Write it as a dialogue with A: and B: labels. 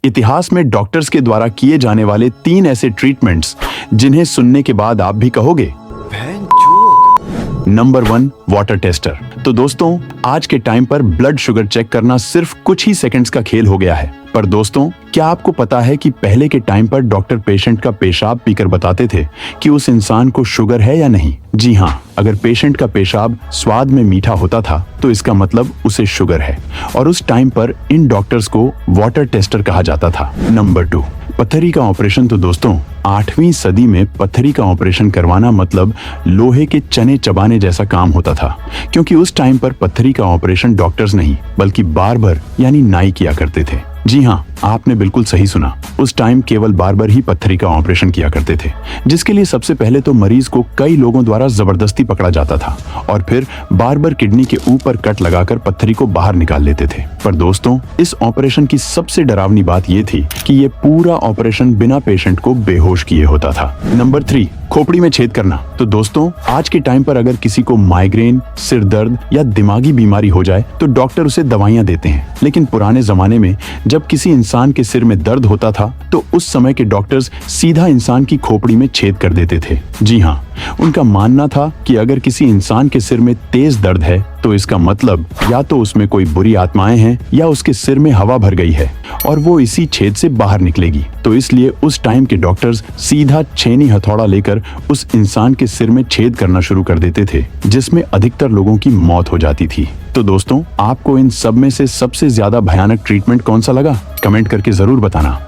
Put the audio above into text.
A: इतिहास में डॉक्टर्स के द्वारा किए जाने वाले 3 ऐसे ट्रीटमेंट्स जिन्हें सुनने के बाद आप भी कहोगे नंबर 1, वाटर टेस्टर। तो दोस्तों, आज के टाइम पर ब्लड शुगर चेक करना सिर्फ कुछ ही सेकंड्स का खेल हो गया है। पर दोस्तों, क्या आपको पता है कि पहले के टाइम पर डॉक्टर पेशेंट का पेशाब पीकर बताते थे कि उस इंसान को शुगर है या नहीं? जी हाँ, अगर पेशेंट का पेशाब स्वाद में मीठा होता था तो इसका मतलब उसे शुगर है, और उस टाइम पर इन डॉक्टर्स को वाटर टेस्टर कहा जाता था। नंबर 2, पथरी का ऑपरेशन। तो दोस्तों, 8वीं सदी में पथरी का ऑपरेशन करवाना मतलब लोहे के चने चबाने जैसा काम होता था, क्योंकि उस टाइम पर पथरी का ऑपरेशन डॉक्टर्स नहीं बल्कि बार्बर यानी नाई किया करते थे। जी हाँ, आपने बिल्कुल सही सुना, उस टाइम केवल बार्बर ही पथरी का ऑपरेशन किया करते थे, जिसके लिए सबसे पहले तो मरीज को कई लोगों द्वारा जबरदस्ती पकड़ा जाता था और फिर बार्बर किडनी के ऊपर कट लगाकर पथरी को बाहर निकाल लेते थे। पर दोस्तों, इस ऑपरेशन की सबसे डरावनी बात यह थी कि ये पूरा ऑपरेशन बिना पेशेंट को बेहोश किए होता था। नंबर 3, खोपड़ी में छेद करना। तो दोस्तों, आज के टाइम पर अगर किसी को माइग्रेन, सिर दर्द या दिमागी बीमारी हो जाए तो डॉक्टर उसे दवाइयां देते हैं, लेकिन पुराने जमाने में जब किसी इंसान के सिर में दर्द होता था तो उस समय के डॉक्टर्स सीधा इंसान की खोपड़ी में छेद कर देते थे। जी हाँ, उनका मानना था कि अगर किसी इंसान के सिर में तेज दर्द है तो इसका मतलब या तो उसमें कोई बुरी आत्माएं हैं या उसके सिर में हवा भर गई है और वो इसी छेद से बाहर निकलेगी। तो इसलिए उस टाइम के डॉक्टर्स सीधा छेनी हथौड़ा लेकर उस इंसान के सिर में छेद करना शुरू कर देते थे, जिसमें अधिकतर लोगों की मौत हो जाती थी। तो दोस्तों, आपको इन सब में से सबसे ज्यादा भयानक ट्रीटमेंट कौन सा लगा? कमेंट करके जरूर बताना।